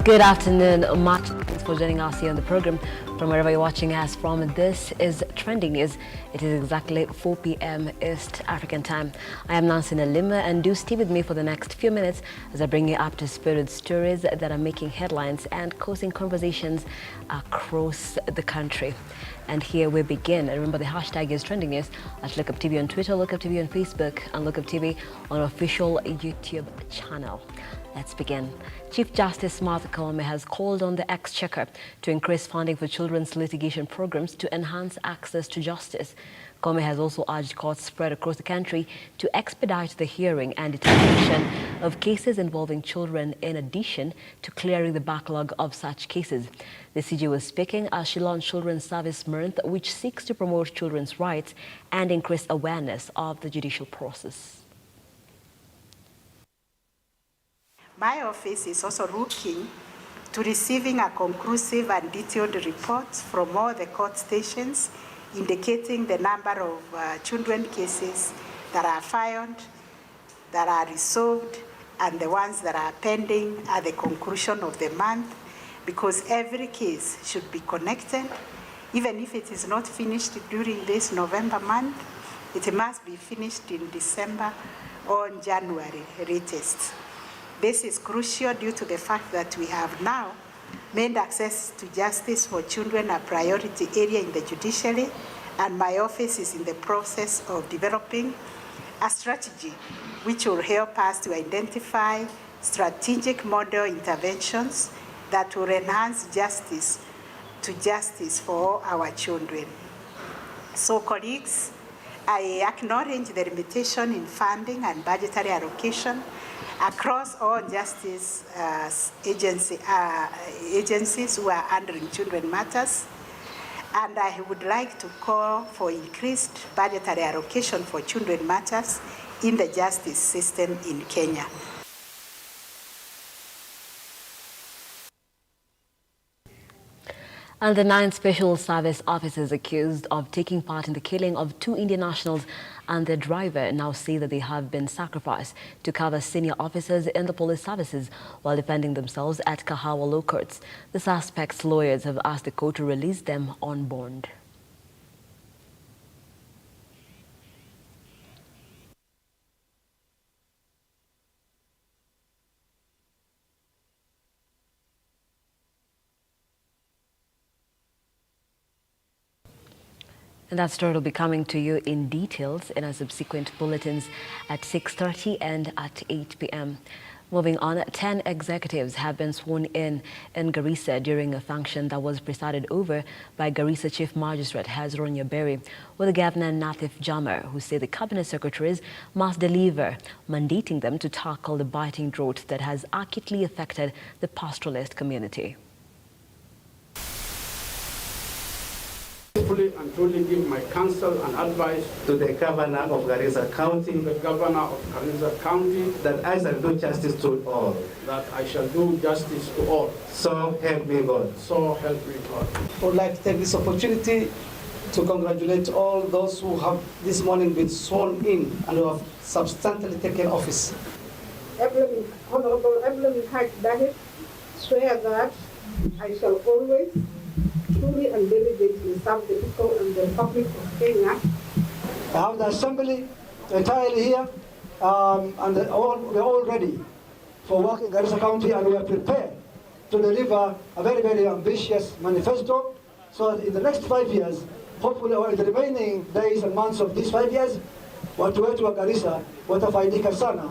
Good afternoon. Much thanks for joining us here on the program from wherever you're watching us from. This is Trending News. It is exactly 4 p.m. East African time. I am Nelima, and do stay with me for the next few minutes as I bring you up to speed with stories that are making headlines and causing conversations across the country. And here we begin. Remember, the hashtag is Trending News at Lookuptv on Twitter, Lookuptv on Facebook, and Lookuptv on our official YouTube channel. Let's begin. Chief Justice Martha Koome has called on the Exchequer to increase funding for children's litigation programs to enhance access to justice. Koome has also urged courts spread across the country to expedite the hearing and determination of cases involving children, in addition to clearing the backlog of such cases. The CJ was speaking as she launched Children's Service Month, which seeks to promote children's rights and increase awareness of the judicial process. My office is also looking to receiving a conclusive and detailed report from all the court stations indicating the number of children cases that are filed, that are resolved, and the ones that are pending at the conclusion of the month, because every case should be connected. Even if it is not finished during this November month, it must be finished in December or January latest. This is crucial due to the fact that we have now made access to justice for children a priority area in the judiciary, and my office is in the process of developing a strategy which will help us to identify strategic model interventions that will enhance justice for all our children. So, colleagues, I acknowledge the limitation in funding and budgetary allocation across all justice agencies who are handling children matters. And I would like to call for increased budgetary allocation for children matters in the justice system in Kenya. And the 9 special service officers accused of taking part in the killing of 2 Indian nationals and their driver now say that they have been sacrificed to cover senior officers in the police services while defending themselves at Kahawa Law Courts. The suspects' lawyers have asked the court to release them on bond. And that story will be coming to you in details in our subsequent bulletins at 6:30 and at 8 p.m. Moving on, 10 executives have been sworn in Garissa during a function that was presided over by Garissa Chief Magistrate Hezron Nyaberi, with the Governor Nathif Jammer, who said the cabinet secretaries must deliver, mandating them to tackle the biting drought that has acutely affected the pastoralist community. And truly give my counsel and advice to the Governor of Garissa County, that I shall do justice to all. That I shall do justice to all. So help me God. So help me God. I would like to take this opportunity to congratulate all those who have this morning been sworn in and who have substantially taken office. Honorable Evelyn Haj Dahit swear that I shall always truly and diligently serve the people and the Republic of Kenya. I have the assembly entirely here, and we're all ready for work in Garissa County, and we are prepared to deliver a very, very ambitious manifesto, so that in the next 5 years, hopefully, or in the remaining days and months of these 5 years, watu wetu wa Garissa watafaidika sana.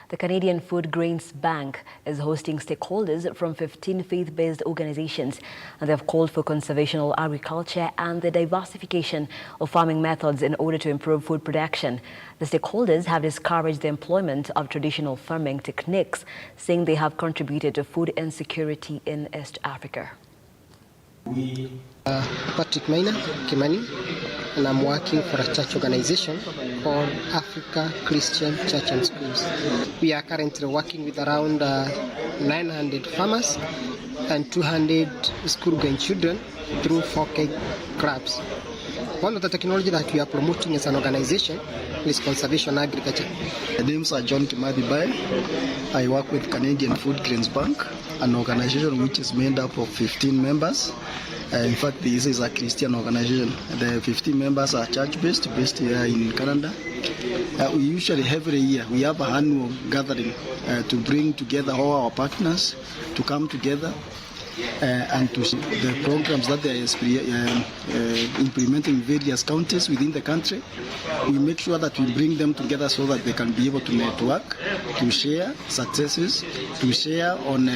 The Canadian Food Grains Bank is hosting stakeholders from 15 faith-based organizations, and they have called for conservation of agriculture and the diversification of farming methods in order to improve food production. The stakeholders have discouraged the employment of traditional farming techniques, saying they have contributed to food insecurity in East Africa. Patrick Maina Kimani, and I'm working for a church organization called Africa Christian Church and Schools. We are currently working with around 900 farmers and 200 school-going children through 4K clubs. One of the technology that we are promoting as an organization is conservation agriculture. My names are John Kimadi Bai. I work with Canadian Food Grains Bank, an organization which is made up of 15 members. In fact, this is a Christian organization. The 15 members are church-based, based here in Canada. We usually every year we have an annual gathering to bring together all our partners to come together and to see the programs that they are implementing in various counties within the country. We make sure that we bring them together so that they can be able to network, to share successes, to share on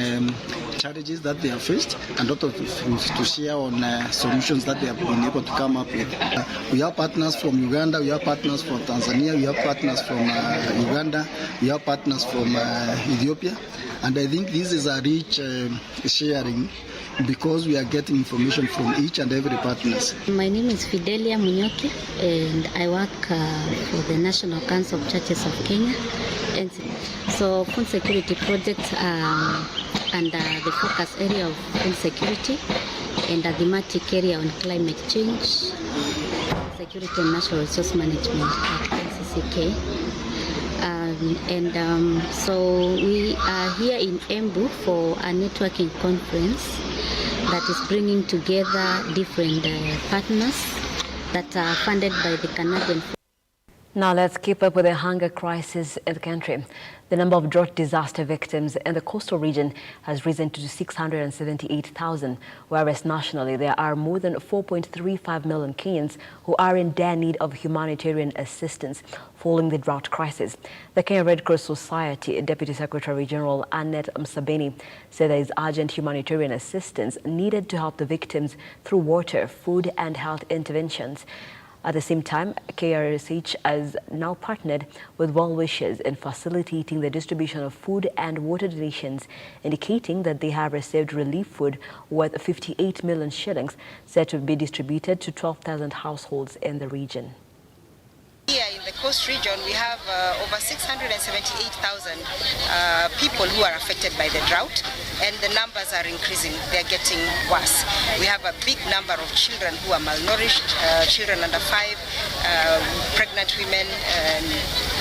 challenges that they have faced, and also to share on solutions that they have been able to come up with. We have partners from Uganda, we have partners from Tanzania, we have partners from Uganda, we have partners from Ethiopia, and I think this is a rich sharing because we are getting information from each and every partners. My name is Fidelia Munyoki and I work for the National Council of Churches of Kenya. And so food security projects are under the focus area of food security and a thematic area on climate change, security and natural resource management at NCCK. So we are here in Embu for a networking conference that is bringing together different partners that are funded by the Canadian. Now let's keep up with the hunger crisis in the country. The number of drought disaster victims in the coastal region has risen to 678,000, whereas nationally there are more than 4.35 million Kenyans who are in dire need of humanitarian assistance following the drought crisis. The Kenya Red Cross Society Deputy Secretary General Annette Msabeni said there is urgent humanitarian assistance needed to help the victims through water, food and health interventions. At the same time, KRSH has now partnered with well-wishers in facilitating the distribution of food and water donations, indicating that they have received relief food worth 58 million shillings set to be distributed to 12,000 households in the region. Here in the coast region, we have over 678,000 people who are affected by the drought, and the numbers are increasing. They're getting worse. We have a big number of children who are malnourished, children under 5, pregnant women, and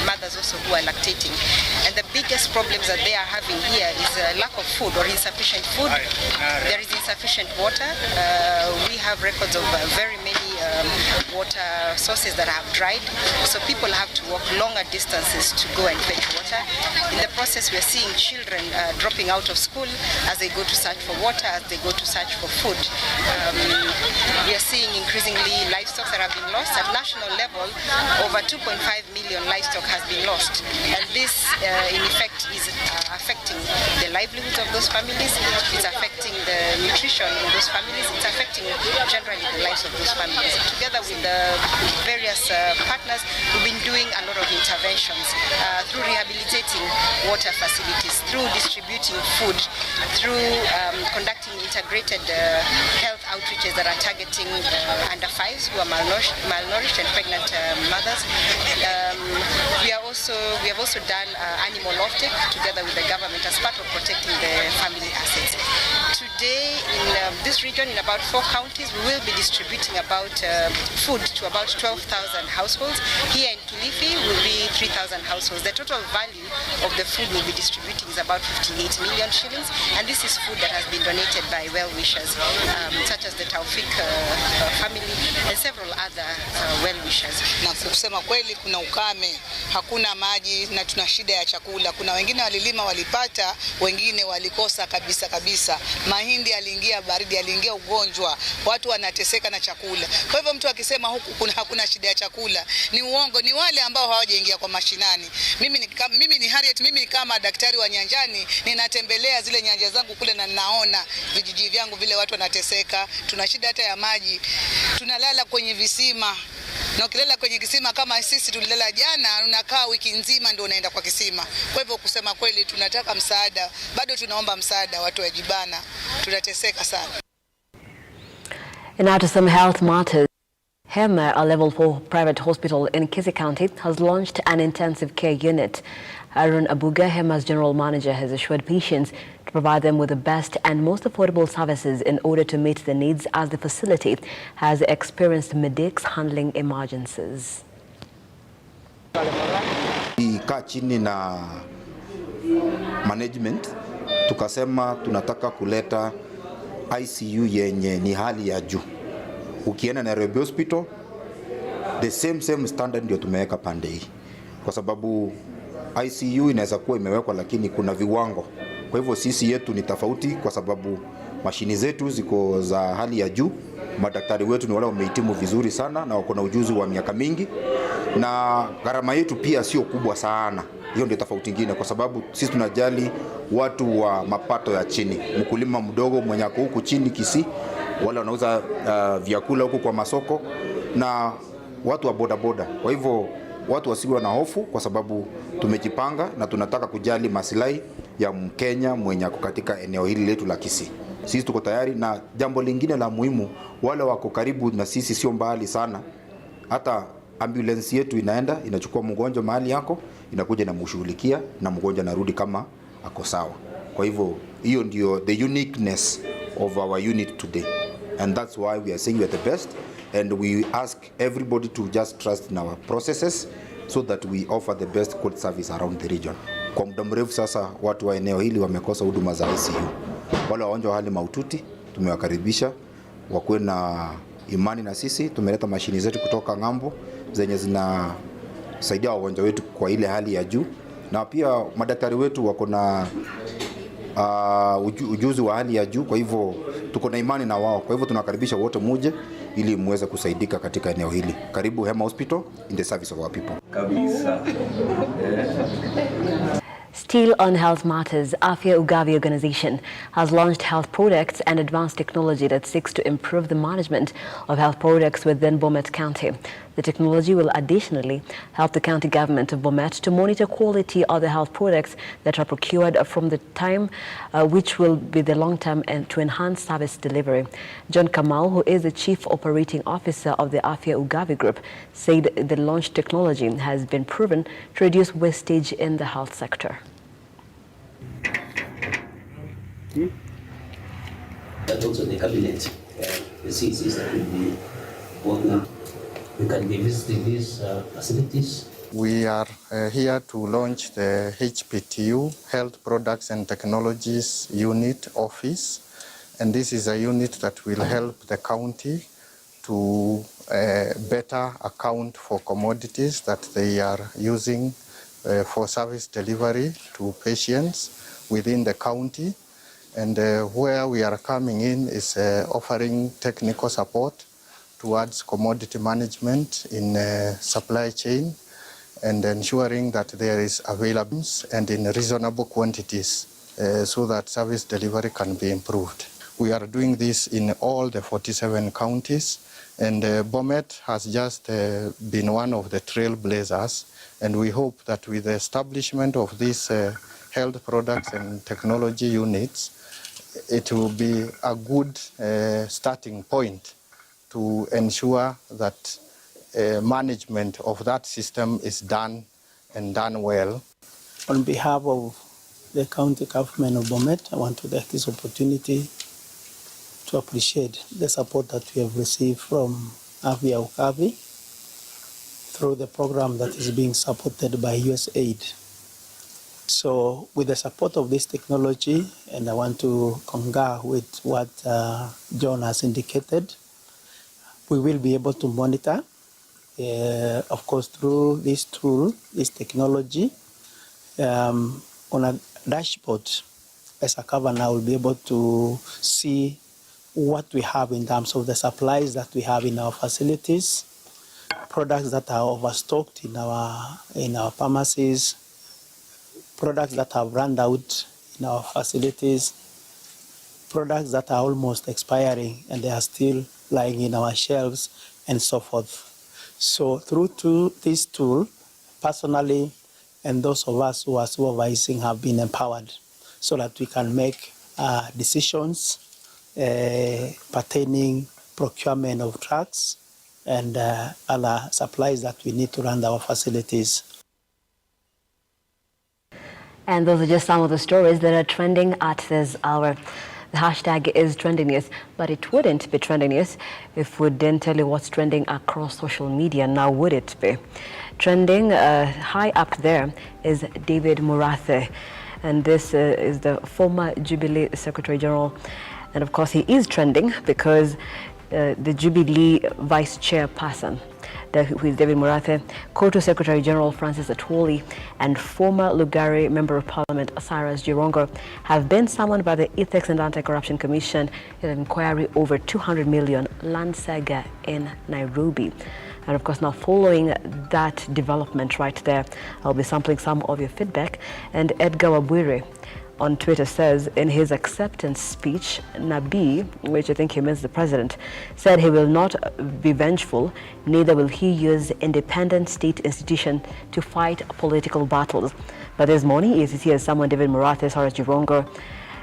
mothers also who are lactating. And the biggest problems that they are having here is lack of food or insufficient food. There is insufficient water. We have records of very many water sources that have dried. So people have to walk longer distances to go and fetch water. In the process, we are seeing children dropping out of school as they go to search for water, as they go to search for food. We are seeing increasingly livestock that have been lost. At national level, over 2.5 million livestock has been lost. And this, in effect, is affecting the livelihoods of those families. It's affecting the nutrition in those families. It's affecting generally the lives of those families. Together with the various partners, we've been doing a lot of interventions through rehabilitating water facilities, through distributing food, through conducting integrated health outreaches that are targeting under 5s who are malnourished and pregnant mothers. We have also done animal offtake together with the government as part of protecting the family assets. Today in this region, in about 4 counties, we will be distributing about food to about 12,000 households. Here in Kilifi will be 3,000 households. The total value of the food we'll be distributing is about 58 million shillings, and this is food that has been donated by well-wishers such as the Taufik family and several other well-wishers. Na kusema kweli kuna ukame, hakuna maji na tuna shida ya chakula. Kuna wengine walilima walipata, wengine walikosa kabisa. Mahindi aliingia baridi, aliingia ugonjwa, watu wanateseka na chakula. Kwa hivyo mtu akisema huku hakuna shida ya chakula ni uongo, ni wale ambao hawajaingia kwa mashinani. Mimi ni Harriet, mimi kama daktari wa nyanjani ninatembelea zile nyanja zangu kule na ninaona vijiji vyangu vile watu wanateseka. Tuna shida hata ya maji, tunalala kwenye visima. Na ukilala kwenye kisima kama sisi tulilala jana, unakaa wiki nzima ndio unaenda kwa kisima. Kwa hivyo kusema kweli tunataka msaada, bado tunaomba msaada, watu wajibana, tunateseka sana. And now to some health matters. Hema, a level 4 private hospital in Kisii County, has launched an intensive care unit. Arun Abuga, Hema's general manager, has assured patients to provide them with the best and most affordable services in order to meet the needs, as the facility has experienced medics handling emergencies. Kaa chini na management tukasema tunataka kuleta ICU yenye ni hali ya juu. Ukienda Nairobi Hospital, the same standard ndio tumeweka pande hii, kwa sababu ICU inaweza kuwa imewekwa lakini kuna viwango. Kwa hivyo sisi yetu ni tofauti, kwa sababu mashini zetu ziko za hali ya juu. Madaktari wetu ni wale wamehitimu vizuri sana na wako na ujuzi wa miaka mingi, na gharama yetu pia sio kubwa sana. Hiyo ndio tofauti nyingine, kwa sababu sisi tunajali watu wa mapato ya chini, mkulima mdogo mwenye ako huku chini Kisii, wale wanauza vyakula huku kwa masoko, na watu wa bodaboda. Kwa hivyo watu wasiwe na hofu, kwa sababu tumejipanga na tunataka kujali maslahi ya Mkenya mwenye ako katika eneo hili letu la Kisii. Sisi tuko tayari, na jambo lingine la muhimu, wale wako karibu na sisi sio mbali sana, hata ambulance yetu inaenda inachukua mgonjwa mahali yako, inakuja na mshughulikia, na mgonjwa narudi kama ako sawa. Kwa hivyo hiyo ndio the uniqueness of our unit today, and that's why we are saying we are the best, and we ask everybody to just trust in our processes so that we offer the best quality service around the region. Kwa muda mrefu sasa watu wa eneo hili wamekosa huduma za ICU. Wale wagonjwa hali mahututi tumewakaribisha wakuwe na imani na sisi. Tumeleta mashini zetu kutoka ng'ambo zenye zinasaidia wagonjwa wetu kwa ile hali ya juu, na pia madaktari wetu wako na ujuzi wa hali ya juu. Kwa hivyo tuko na imani na wao. Kwa hivyo tunakaribisha wote muje ili muweze kusaidika katika eneo hili. Karibu Hema Hospital, in the service of our people. Kabisa. Still on health matters, Afya Ugavi organization has launched health products and advanced technology that seeks to improve the management of health products within Bomet County. The technology will additionally help the county government of Bomet to monitor quality of the health products that are procured from the time, which will be the long term, and to enhance service delivery. John Kamal, who is the Chief Operating Officer of the Afya Ugavi Group, said the launched technology has been proven to reduce wastage in the health sector. But also the cabinet, the CCs that will be working. We can be visiting these facilities. We are here to launch the HPTU, Health Products and Technologies Unit Office. And this is a unit that will help the county to better account for commodities that they are using for service delivery to patients within the county. And where we are coming in is offering technical support towards commodity management in supply chain, and ensuring that there is availability and in reasonable quantities so that service delivery can be improved. We are doing this in all the 47 counties, and Bomet has just been one of the trailblazers, and we hope that with the establishment of these health products and technology units, it will be a good starting point to ensure that management of that system is done and done well. On behalf of the county government of Bomet, I want to take this opportunity to appreciate the support that we have received from Afya Ugavi through the program that is being supported by USAID. So with the support of this technology, and I want to concur with what John has indicated, we will be able to monitor, of course, through this tool, this technology, on a dashboard. As a governor, we'll be able to see what we have in terms of the supplies that we have in our facilities, products that are overstocked in our pharmacies, products that have run out in our facilities, products that are almost expiring and they are still lying in our shelves, and so forth. So through this tool, personally, and those of us who are supervising have been empowered so that we can make decisions pertaining procurement of drugs, and other supplies that we need to run our facilities. And those are just some of the stories that are trending at this hour. The hashtag is trending news, but it wouldn't be trending news if we didn't tell you what's trending across social media. Now, would it be? Trending high up there is David Murathe, and this is the former Jubilee Secretary General. And of course, he is trending because the Jubilee Vice Chairperson, who is David Murathe, Kotu Secretary General Francis Atwoli, and former Lugari Member of Parliament Cyrus Jirongo have been summoned by the Ethics and Anti-Corruption Commission in an inquiry over 200 million land saga in Nairobi. And of course, now following that development right there, I'll be sampling some of your feedback. And Edgar Wabwire on Twitter says, in his acceptance speech, Nabi, which I think he means the president, said he will not be vengeful, neither will he use independent state institution to fight political battles. But this morning, EACC has summoned David Murathe, Cyrus Jirongo,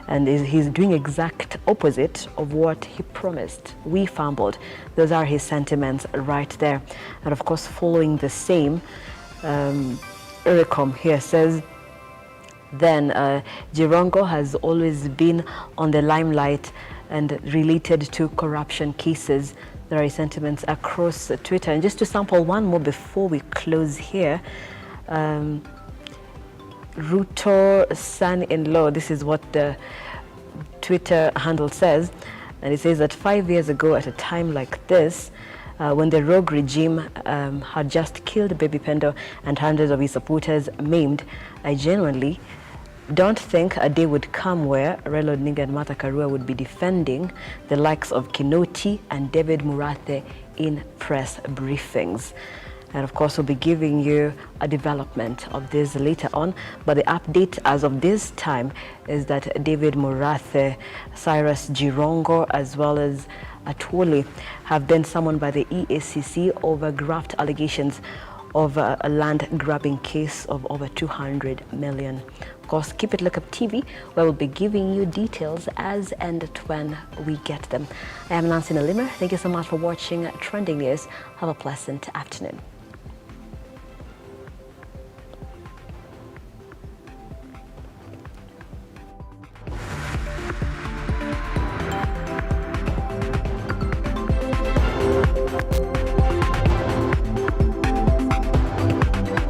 and he's doing exact opposite of what he promised. We fumbled. Those are his sentiments right there. And of course, following the same, Ericom here says, then Jirongo has always been on the limelight and related to corruption cases. There are sentiments across Twitter. And just to sample one more before we close here, Ruto son-in-law, this is what the Twitter handle says, and it says that 5 years ago at a time like this, when the rogue regime had just killed Baby Pendo and hundreds of his supporters maimed, I genuinely don't think a day would come where Raila Odinga and Martha Karua would be defending the likes of Kinoti and David Murathe in press briefings. And of course, we'll be giving you a development of this later on. But the update as of this time is that David Murathe, Cyrus Jirongo, as well as Atwoli have been summoned by the EACC over graft allegations of a land grabbing case of over 200 million. Of course, keep it Lookuptv, where we'll be giving you details as and when we get them. I am Nelima. Thank you so much for watching Trending News. Have a pleasant afternoon.